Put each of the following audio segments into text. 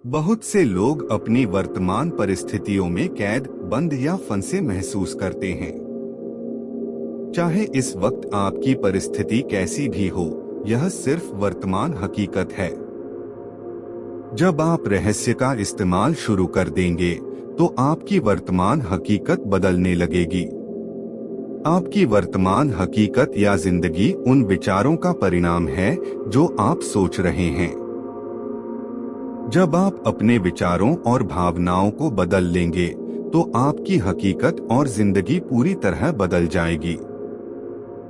बहुत से लोग अपनी वर्तमान परिस्थितियों में कैद, बंद या फंसे महसूस करते हैं। चाहे इस वक्त आपकी परिस्थिति कैसी भी हो, यह सिर्फ वर्तमान हकीकत है। जब आप रहस्य का इस्तेमाल शुरू कर देंगे, तो आपकी वर्तमान हकीकत बदलने लगेगी। आपकी वर्तमान हकीकत या जिंदगी उन विचारों का परिणाम है जो आप सोच रहे हैं। जब आप अपने विचारों और भावनाओं को बदल लेंगे, तो आपकी हकीकत और जिंदगी पूरी तरह बदल जाएगी।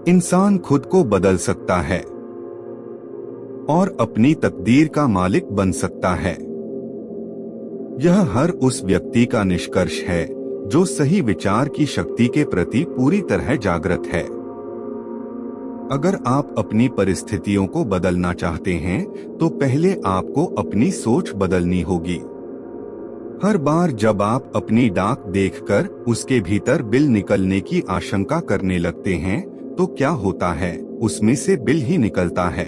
इंसान खुद को बदल सकता है और अपनी तकदीर का मालिक बन सकता है। यह हर उस व्यक्ति का निष्कर्ष है जो सही विचार की शक्ति के प्रति पूरी तरह जागृत है। अगर आप अपनी परिस्थितियों को बदलना चाहते हैं, तो पहले आपको अपनी सोच बदलनी होगी। हर बार जब आप अपनी डाक देखकर उसके भीतर बिल निकलने की आशंका करने लगते हैं, तो क्या होता है, उसमें से बिल ही निकलता है।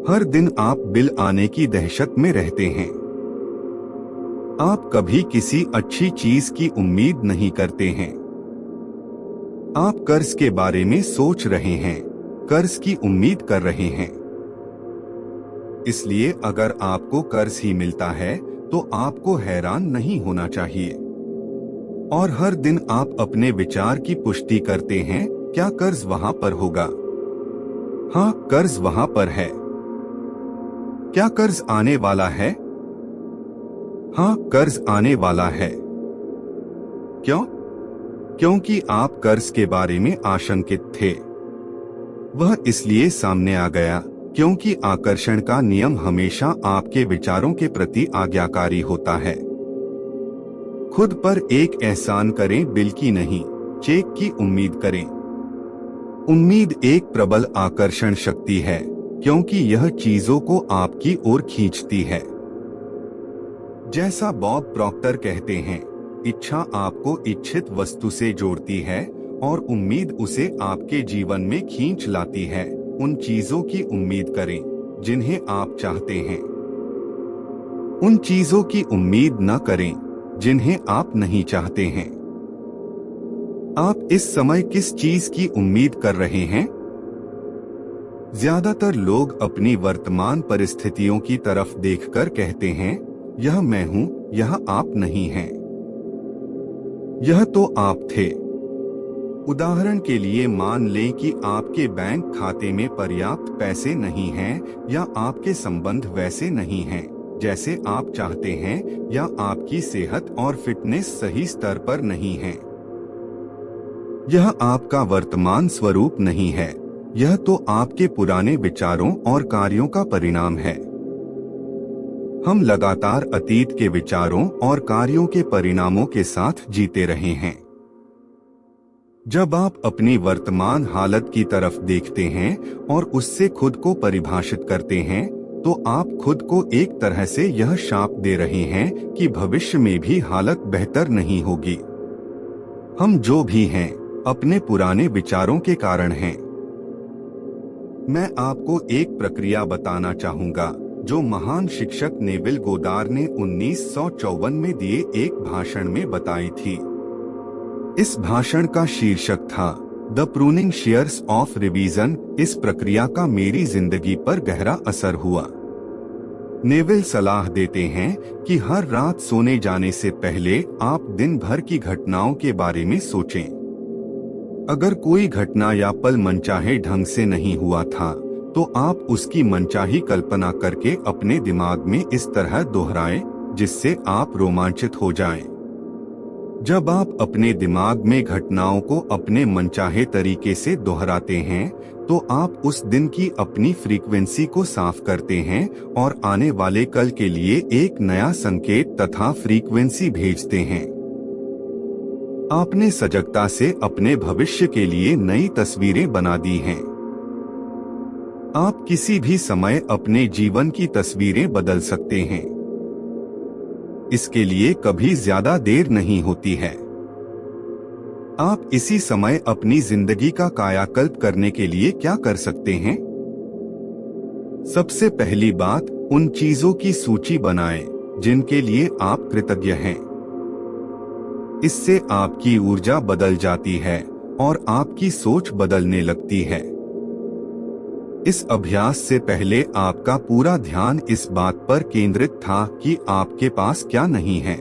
हर दिन आप बिल आने की दहशत में रहते हैं। आप कभी किसी अच्छी चीज की उम्मीद नहीं करते हैं। आप कर्ज के बारे में सोच रहे हैं, कर्ज की उम्मीद कर रहे हैं। इसलिए अगर आपको कर्ज ही मिलता है, तो आपको हैरान नहीं होना चाहिए। और हर दिन आप अपने विचार की पुष्टि करते हैं, क्या कर्ज वहां पर होगा? हाँ, कर्ज वहां पर है। क्या कर्ज आने वाला है? हाँ, कर्ज आने वाला है। क्यों? क्योंकि आप कर्ज के बारे में आशंकित थे। वह इसलिए सामने आ गया क्योंकि आकर्षण का नियम हमेशा आपके विचारों के प्रति आज्ञाकारी होता है। खुद पर एक एहसान करें, बिल की नहीं, चेक की उम्मीद करें। उम्मीद एक प्रबल आकर्षण शक्ति है, क्योंकि यह चीजों को आपकी ओर खींचती है। जैसा बॉब प्रॉक्टर कहते हैं, इच्छा आपको इच्छित वस्तु से जोड़ती है और उम्मीद उसे आपके जीवन में खींच लाती है। उन चीजों की उम्मीद करें जिन्हें आप चाहते हैं। उन चीजों की उम्मीद न करें जिन्हें आप नहीं चाहते हैं। आप इस समय किस चीज की उम्मीद कर रहे हैं? ज्यादातर लोग अपनी वर्तमान परिस्थितियों की तरफ देखकर कहते हैं, यह मैं हूं, यह आप नहीं हैं। यह तो आप थे। उदाहरण के लिए मान लें कि आपके बैंक खाते में पर्याप्त पैसे नहीं हैं, या आपके संबंध वैसे नहीं हैं जैसे आप चाहते हैं, या आपकी सेहत और फिटनेस सही स्तर पर नहीं है। यह आपका वर्तमान स्वरूप नहीं है, यह तो आपके पुराने विचारों और कार्यों का परिणाम है। हम लगातार अतीत के विचारों और कार्यों के परिणामों के साथ जीते रहे हैं। जब आप अपनी वर्तमान हालत की तरफ देखते हैं और उससे खुद को परिभाषित करते हैं, तो आप खुद को एक तरह से यह शाप दे रहे हैं कि भविष्य में भी हालत बेहतर नहीं होगी। हम जो भी हैं, अपने पुराने विचारों के कारण हैं। मैं आपको एक प्रक्रिया बताना चाहूंगा जो महान शिक्षक नेविल गोदार ने 1954 में दिए एक भाषण में बताई थी। इस भाषण का शीर्षक था the pruning shares of revision. इस प्रक्रिया का मेरी जिंदगी पर गहरा असर हुआ। नेविल सलाह देते हैं कि हर रात सोने जाने से पहले आप दिन भर की घटनाओं के बारे में सोचें। अगर कोई घटना या पल मनचाहे ढंग से नहीं हुआ था, तो आप उसकी मनचाही कल्पना करके अपने दिमाग में इस तरह दोहराएं जिससे आप रोमांचित हो जाएं। जब आप अपने दिमाग में घटनाओं को अपने मनचाहे तरीके से दोहराते हैं, तो आप उस दिन की अपनी फ्रीक्वेंसी को साफ करते हैं और आने वाले कल के लिए एक नया संकेत तथा फ्रीक्वेंसी भेजते हैं। आपने सजगता से अपने भविष्य के लिए नई तस्वीरें बना दी हैं। आप किसी भी समय अपने जीवन की तस्वीरें बदल सकते हैं। इसके लिए कभी ज्यादा देर नहीं होती है। आप इसी समय अपनी जिंदगी का कायाकल्प करने के लिए क्या कर सकते हैं? सबसे पहली बात, उन चीजों की सूची बनाएं जिनके लिए आप कृतज्ञ हैं। इससे आपकी ऊर्जा बदल जाती है और आपकी सोच बदलने लगती है। इस अभ्यास से पहले आपका पूरा ध्यान इस बात पर केंद्रित था कि आपके पास क्या नहीं है।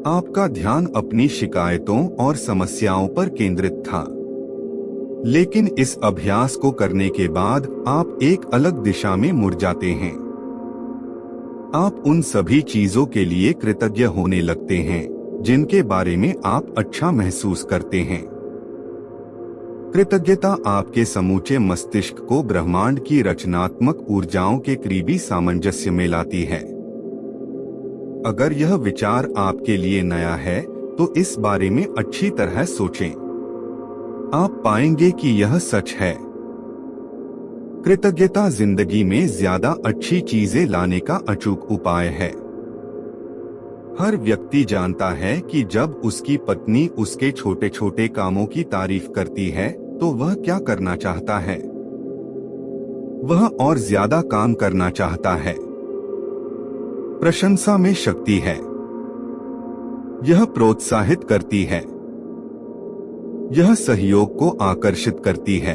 आपका ध्यान अपनी शिकायतों और समस्याओं पर केंद्रित था। लेकिन इस अभ्यास को करने के बाद आप एक अलग दिशा में मुड़ जाते हैं। आप उन सभी चीजों के लिए कृतज्ञ होने लगते हैं जिनके बारे में आप अच्छा महसूस करते हैं। कृतज्ञता आपके समूचे मस्तिष्क को ब्रह्मांड की रचनात्मक ऊर्जाओं के करीबी सामंजस्य में लाती है। अगर यह विचार आपके लिए नया है तो इस बारे में अच्छी तरह सोचें। आप पाएंगे कि यह सच है। कृतज्ञता जिंदगी में ज्यादा अच्छी चीजें लाने का अचूक उपाय है। हर व्यक्ति जानता है कि जब उसकी पत्नी उसके छोटे छोटे कामों की तारीफ करती है तो वह क्या करना चाहता है? वह और ज्यादा काम करना चाहता है। प्रशंसा में शक्ति है। यह प्रोत्साहित करती है। यह सहयोग को आकर्षित करती है।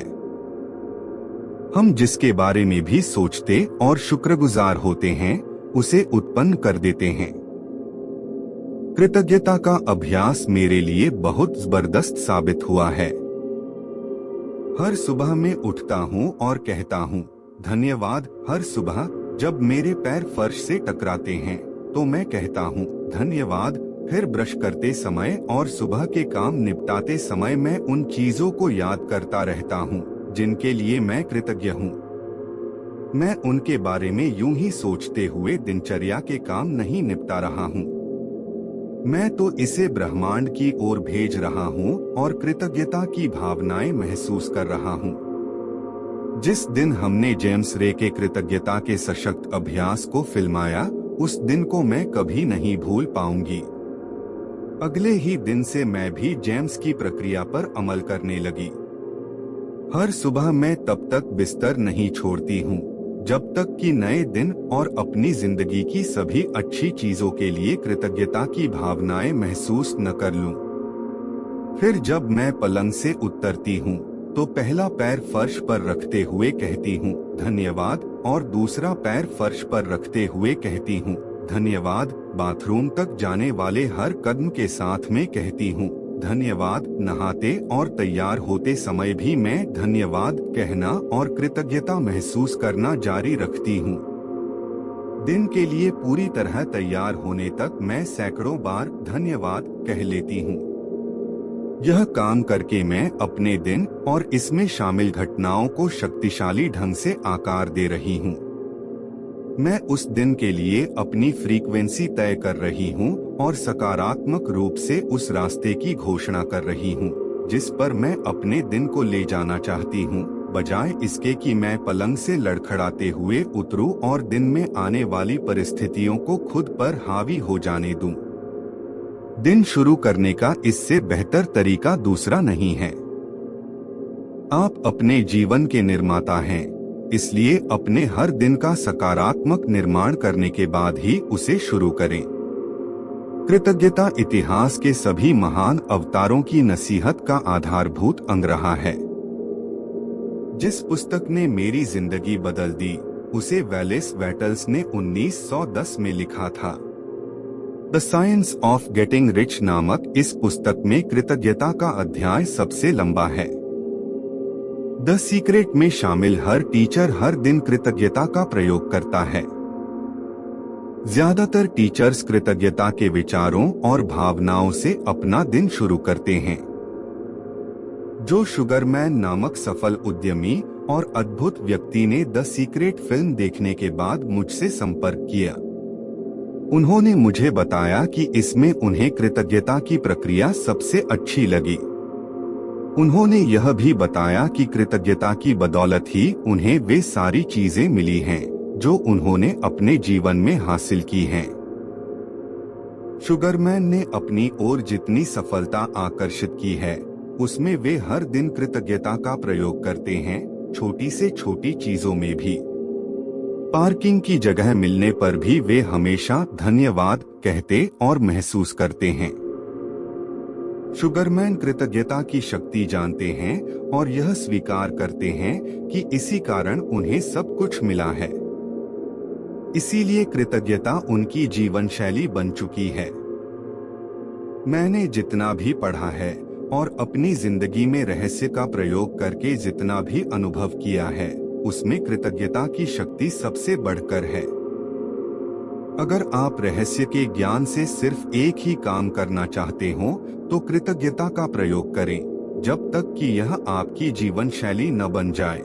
हम जिसके बारे में भी सोचते और शुक्रगुजार होते हैं उसे उत्पन्न कर देते हैं। कृतज्ञता का अभ्यास मेरे लिए बहुत जबरदस्त साबित हुआ है। हर सुबह मैं उठता हूँ और कहता हूँ धन्यवाद। हर सुबह जब मेरे पैर फर्श से टकराते हैं तो मैं कहता हूँ धन्यवाद। फिर ब्रश करते समय और सुबह के काम निपटाते समय मैं उन चीजों को याद करता रहता हूँ जिनके लिए मैं कृतज्ञ हूँ। मैं उनके बारे में यूं ही सोचते हुए दिनचर्या के काम नहीं निपटा रहा हूँ। मैं तो इसे ब्रह्मांड की ओर भेज रहा हूँ और कृतज्ञता की भावनाएं महसूस कर रहा हूँ। जिस दिन हमने जेम्स रे के कृतज्ञता के सशक्त अभ्यास को फिल्माया उस दिन को मैं कभी नहीं भूल पाऊंगी। अगले ही दिन से मैं भी जेम्स की प्रक्रिया पर अमल करने लगी। हर सुबह मैं तब तक बिस्तर नहीं छोड़ती हूँ जब तक कि नए दिन और अपनी जिंदगी की सभी अच्छी चीजों के लिए कृतज्ञता की भावनाएं महसूस न कर लूं। फिर जब मैं पलंग से उतरती हूँ तो पहला पैर फर्श पर रखते हुए कहती हूँ धन्यवाद और दूसरा पैर फर्श पर रखते हुए कहती हूँ धन्यवाद। बाथरूम तक जाने वाले हर कदम के साथ में कहती हूँ धन्यवाद। नहाते और तैयार होते समय भी मैं धन्यवाद कहना और कृतज्ञता महसूस करना जारी रखती हूँ। दिन के लिए पूरी तरह तैयार होने तक मैं सैकड़ों बार धन्यवाद कह लेती हूँ। यह काम करके मैं अपने दिन और इसमें शामिल घटनाओं को शक्तिशाली ढंग से आकार दे रही हूँ। मैं उस दिन के लिए अपनी फ्रीक्वेंसी तय कर रही हूँ और सकारात्मक रूप से उस रास्ते की घोषणा कर रही हूँ जिस पर मैं अपने दिन को ले जाना चाहती हूँ, बजाय इसके कि मैं पलंग से लड़खड़ाते हुए उतरूं और दिन में आने वाली परिस्थितियों को खुद पर हावी हो जाने दूं। दिन शुरू करने का इससे बेहतर तरीका दूसरा नहीं है। आप अपने जीवन के निर्माता हैं, इसलिए अपने हर दिन का सकारात्मक निर्माण करने के बाद ही उसे शुरू करें। कृतज्ञता इतिहास के सभी महान अवतारों की नसीहत का आधारभूत अंग रहा है। जिस पुस्तक ने मेरी जिंदगी बदल दी उसे वेलेस वेटल्स ने 1910 में लिखा था। The science of getting rich नामक इस पुस्तक में कृतज्ञता का अध्याय सबसे लंबा है। द सीक्रेट में शामिल हर टीचर हर दिन कृतज्ञता का प्रयोग करता है। ज्यादातर टीचर्स कृतज्ञता के विचारों और भावनाओं से अपना दिन शुरू करते हैं। जो शुगरमैन नामक सफल उद्यमी और अद्भुत व्यक्ति ने द सीक्रेट फिल्म देखने के बाद मुझसे संपर्क किया। उन्होंने मुझे बताया कि इसमें उन्हें कृतज्ञता की प्रक्रिया सबसे अच्छी लगी। उन्होंने यह भी बताया कि कृतज्ञता की बदौलत ही उन्हें वे सारी चीजें मिली हैं जो उन्होंने अपने जीवन में हासिल की हैं। शुगरमैन ने अपनी ओर जितनी सफलता आकर्षित की है उसमें वे हर दिन कृतज्ञता का प्रयोग करते हैं, छोटी से छोटी चीजों में भी। पार्किंग की जगह मिलने पर भी वे हमेशा धन्यवाद कहते और महसूस करते हैं। शुगरमैन कृतज्ञता की शक्ति जानते हैं और यह स्वीकार करते हैं कि इसी कारण उन्हें सब कुछ मिला है। इसीलिए कृतज्ञता उनकी जीवन शैली बन चुकी है। मैंने जितना भी पढ़ा है और अपनी जिंदगी में रहस्य का प्रयोग करके जितना भी अनुभव किया है, उसमें कृतज्ञता की शक्ति सबसे बढ़कर है। अगर आप रहस्य के ज्ञान से सिर्फ एक ही काम करना चाहते हो तो कृतज्ञता का प्रयोग करें, जब तक कि यह आपकी जीवन शैली न बन जाए।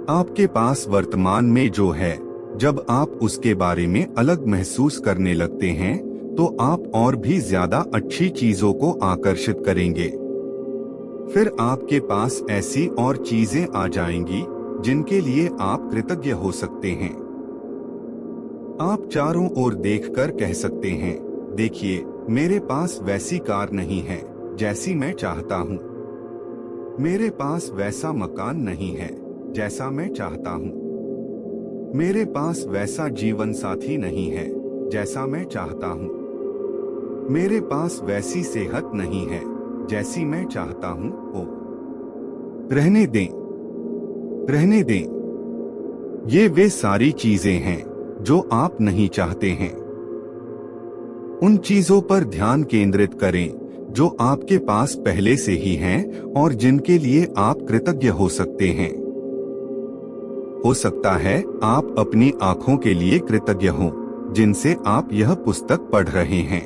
आपके पास वर्तमान में जो है, जब आप उसके बारे में अलग महसूस करने लगते हैं तो आप और भी ज्यादा अच्छी चीजों को आकर्षित करेंगे। फिर आपके पास ऐसी और चीजें आ जाएंगी जिनके लिए आप कृतज्ञ हो सकते हैं। आप चारों ओर देखकर कह सकते हैं, देखिए, मेरे पास वैसी कार नहीं है जैसी मैं चाहता हूँ। मेरे पास वैसा मकान नहीं है जैसा मैं चाहता हूँ। मेरे पास वैसा जीवन साथी नहीं है जैसा मैं चाहता हूँ। मेरे पास वैसी सेहत नहीं है जैसी मैं चाहता हूँ। ओ, रहने दें, रहने दें। ये वे सारी चीजें हैं जो आप नहीं चाहते हैं। उन चीजों पर ध्यान केंद्रित करें जो आपके पास पहले से ही हैं और जिनके लिए आप कृतज्ञ हो सकते हैं। हो सकता है आप अपनी आंखों के लिए कृतज्ञ हों, जिनसे आप यह पुस्तक पढ़ रहे हैं।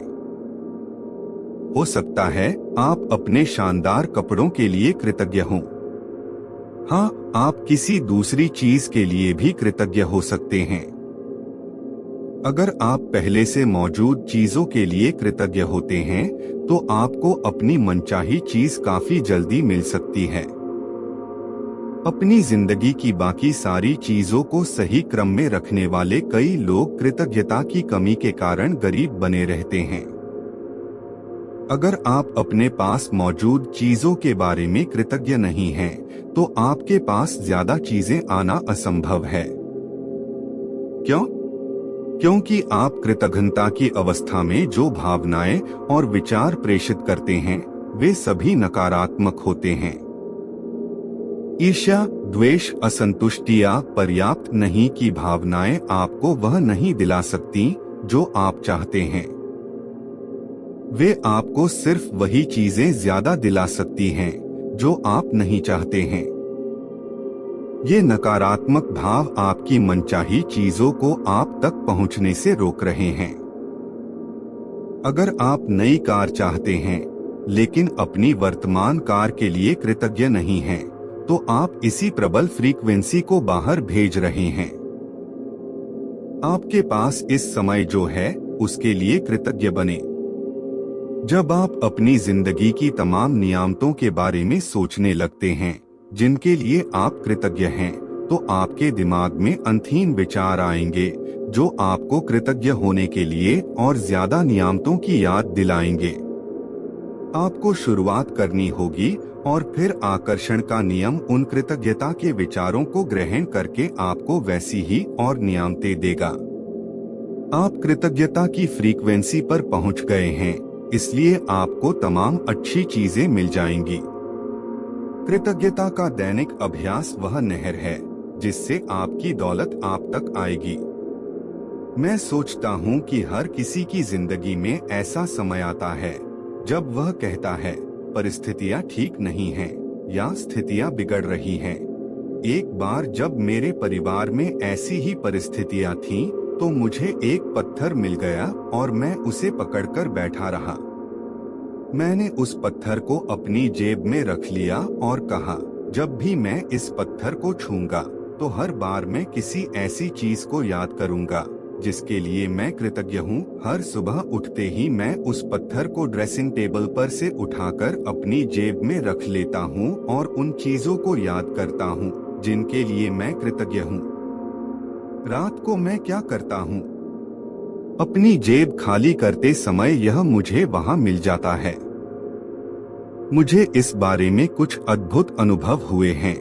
हो सकता है आप अपने शानदार कपड़ों के लिए कृतज्ञ हों। हाँ, आप किसी दूसरी चीज के लिए भी कृतज्ञ हो सकते हैं। अगर आप पहले से मौजूद चीजों के लिए कृतज्ञ होते हैं तो आपको अपनी मनचाही चीज काफी जल्दी मिल सकती है। अपनी जिंदगी की बाकी सारी चीजों को सही क्रम में रखने वाले कई लोग कृतज्ञता की कमी के कारण गरीब बने रहते हैं। अगर आप अपने पास मौजूद चीजों के बारे में कृतज्ञ नहीं हैं, तो आपके पास ज्यादा चीजें आना असंभव है। क्यों? क्योंकि आप कृतज्ञता की अवस्था में जो भावनाएं और विचार प्रेषित करते हैं, वे सभी नकारात्मक होते हैं। ईर्ष्या, द्वेष, असंतुष्टि या पर्याप्त नहीं की भावनाएं आपको वह नहीं दिला सकती जो आप चाहते हैं। वे आपको सिर्फ वही चीजें ज्यादा दिला सकती हैं जो आप नहीं चाहते हैं। ये नकारात्मक भाव आपकी मनचाही चीजों को आप तक पहुंचने से रोक रहे हैं। अगर आप नई कार चाहते हैं लेकिन अपनी वर्तमान कार के लिए कृतज्ञ नहीं हैं, तो आप इसी प्रबल फ्रीक्वेंसी को बाहर भेज रहे हैं। आपके पास इस समय जो है उसके लिए कृतज्ञ बने। जब आप अपनी जिंदगी की तमाम नियामतों के बारे में सोचने लगते हैं जिनके लिए आप कृतज्ञ हैं, तो आपके दिमाग में अनथीन विचार आएंगे जो आपको कृतज्ञ होने के लिए और ज्यादा नियामतों की याद दिलाएंगे। आपको शुरुआत करनी होगी और फिर आकर्षण का नियम उन कृतज्ञता के विचारों को ग्रहण करके आपको वैसी ही और नियामतें देगा। आप कृतज्ञता की फ्रीक्वेंसी पर पहुंच गए हैं, इसलिए आपको तमाम अच्छी चीजें मिल जाएंगी। कृतज्ञता का दैनिक अभ्यास वह नहर है जिससे आपकी दौलत आप तक आएगी। मैं सोचता हूँ कि हर किसी की जिंदगी में ऐसा समय आता है जब वह कहता है, परिस्थितियाँ ठीक नहीं हैं या स्थितियाँ बिगड़ रही हैं। एक बार जब मेरे परिवार में ऐसी ही परिस्थितियाँ थीं, तो मुझे एक पत्थर मिल गया और मैं उसे पकड़कर बैठा रहा। मैंने उस पत्थर को अपनी जेब में रख लिया और कहा, जब भी मैं इस पत्थर को छूंगा तो हर बार मैं किसी ऐसी चीज को याद करूंगा जिसके लिए मैं कृतज्ञ हूँ। हर सुबह उठते ही मैं उस पत्थर को ड्रेसिंग टेबल पर से उठाकर अपनी जेब में रख लेता हूँ और उन चीजों को याद करता हूँ जिनके लिए मैं कृतज्ञ हूँ। रात को मैं क्या करता हूँ? अपनी जेब खाली करते समय यह मुझे वहाँ मिल जाता है। मुझे इस बारे में कुछ अद्भुत अनुभव हुए हैं।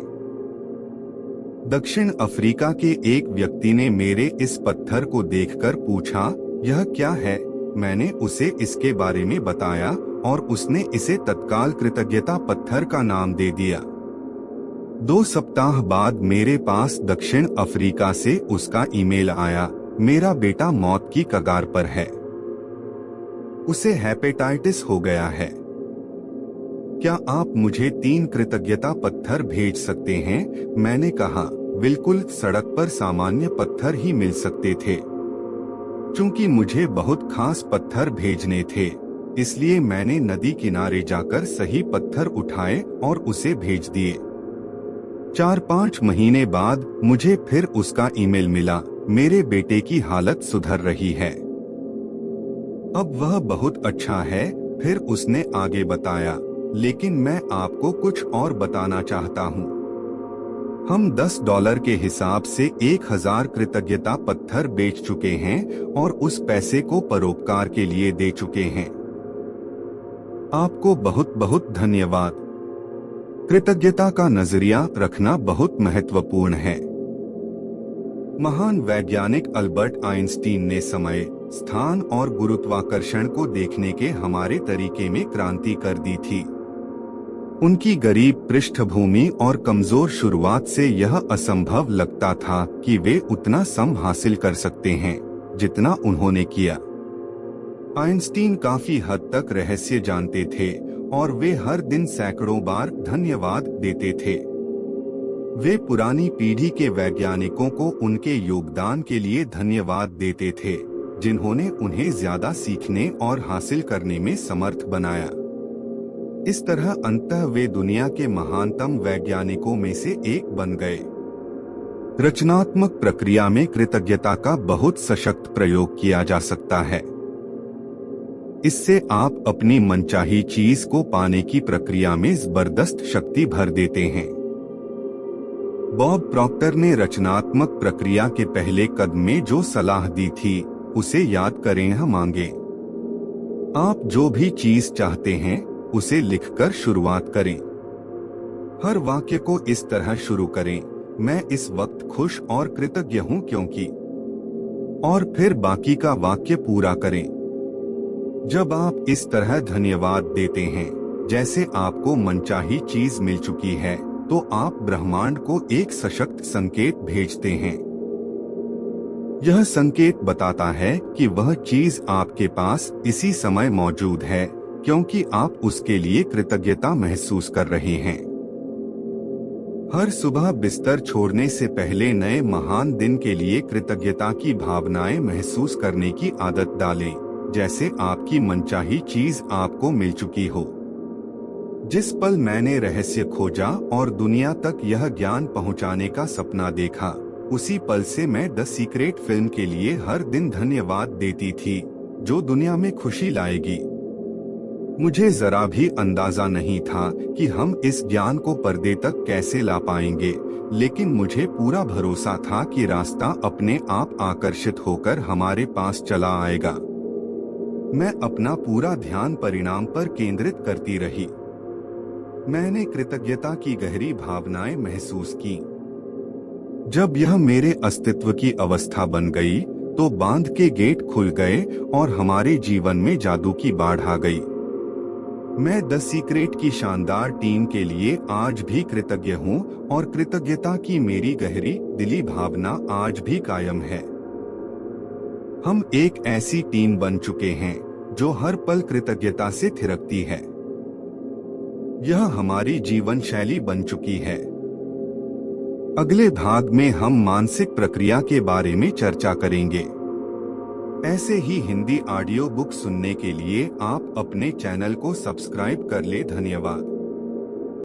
दक्षिण अफ्रीका के एक व्यक्ति ने मेरे इस पत्थर को देखकर पूछा, यह क्या है? मैंने उसे इसके बारे में बताया और उसने इसे तत्काल कृतज्ञता पत्थर का नाम दे दिया। 2 सप्ताह बाद मेरे पास दक्षिण अफ्रीका से उसका ईमेल आया, मेरा बेटा मौत की कगार पर है, उसे हेपेटाइटिस हो गया है। क्या आप मुझे 3 कृतज्ञता पत्थर भेज सकते हैं? मैंने कहा, बिल्कुल, सड़क पर सामान्य पत्थर ही मिल सकते थे। चूंकि मुझे बहुत खास पत्थर भेजने थे, इसलिए मैंने नदी किनारे जाकर सही पत्थर उठाए और उसे भेज दिए। 4-5 महीने बाद मुझे फिर उसका ईमेल मिला, मेरे बेटे की हालत सुधर रही है, अब वह बहुत अच्छा है। फिर उसने आगे बताया, लेकिन मैं आपको कुछ और बताना चाहता हूँ। हम $10 के हिसाब से 1000 कृतज्ञता पत्थर बेच चुके हैं और उस पैसे को परोपकार के लिए दे चुके हैं। आपको बहुत बहुत धन्यवाद। कृतज्ञता का नजरिया रखना बहुत महत्वपूर्ण है। महान वैज्ञानिक अल्बर्ट आइंस्टीन ने समय, स्थान और गुरुत्वाकर्षण को देखने के हमारे तरीके में क्रांति कर दी थी। उनकी गरीब पृष्ठभूमि और कमजोर शुरुआत से यह असंभव लगता था कि वे उतना सम हासिल कर सकते हैं जितना उन्होंने किया। आइंस्टीन काफी हद तक रहस्य जानते थे और वे हर दिन सैकड़ों बार धन्यवाद देते थे। वे पुरानी पीढ़ी के वैज्ञानिकों को उनके योगदान के लिए धन्यवाद देते थे, जिन्होंने उन्हें ज्यादा सीखने और हासिल करने में समर्थ बनाया। इस तरह अंततः वे दुनिया के महानतम वैज्ञानिकों में से एक बन गए। रचनात्मक प्रक्रिया में कृतज्ञता का बहुत सशक्त प्रयोग किया जा सकता है। इससे आप अपनी मनचाही चीज को पाने की प्रक्रिया में जबरदस्त शक्ति भर देते हैं। बॉब प्रॉक्टर ने रचनात्मक प्रक्रिया के पहले कदम में जो सलाह दी थी, उसे याद करें, मांगे। आप जो भी चीज चाहते हैं उसे लिखकर शुरुआत करें। हर वाक्य को इस तरह शुरू करें, मैं इस वक्त खुश और कृतज्ञ हूं क्योंकि, और फिर बाकी का वाक्य पूरा करें। जब आप इस तरह धन्यवाद देते हैं जैसे आपको मनचाही चीज मिल चुकी है, तो आप ब्रह्मांड को एक सशक्त संकेत भेजते हैं। यह संकेत बताता है कि वह चीज आपके पास इसी समय मौजूद है, क्योंकि आप उसके लिए कृतज्ञता महसूस कर रहे हैं। हर सुबह बिस्तर छोड़ने से पहले नए महान दिन के लिए कृतज्ञता की भावनाएं महसूस करने की आदत डालें, जैसे आपकी मनचाही चीज आपको मिल चुकी हो। जिस पल मैंने रहस्य खोजा और दुनिया तक यह ज्ञान पहुंचाने का सपना देखा, उसी पल से मैं द सीक्रेट फिल्म के लिए हर दिन धन्यवाद देती थी, जो दुनिया में खुशी लाएगी। मुझे जरा भी अंदाजा नहीं था कि हम इस ज्ञान को पर्दे तक कैसे ला पाएंगे, लेकिन मुझे पूरा भरोसा था कि रास्ता अपने आप आकर्षित होकर हमारे पास चला आएगा। मैं अपना पूरा ध्यान परिणाम पर केंद्रित करती रही। मैंने कृतज्ञता की गहरी भावनाएं महसूस की। जब यह मेरे अस्तित्व की अवस्था बन गई, तो बांध के गेट खुल गए और हमारे जीवन में जादू की बाढ़ आ गई। मैं द सीक्रेट की शानदार टीम के लिए आज भी कृतज्ञ हूँ और कृतज्ञता की मेरी गहरी दिली भावना आज भी कायम है। हम एक ऐसी टीम बन चुके हैं जो हर पल कृतज्ञता से थिरकती है। यह हमारी जीवन शैली बन चुकी है। अगले भाग में हम मानसिक प्रक्रिया के बारे में चर्चा करेंगे। ऐसे ही हिंदी ऑडियो बुक सुनने के लिए आप अपने चैनल को सब्सक्राइब कर ले। धन्यवाद।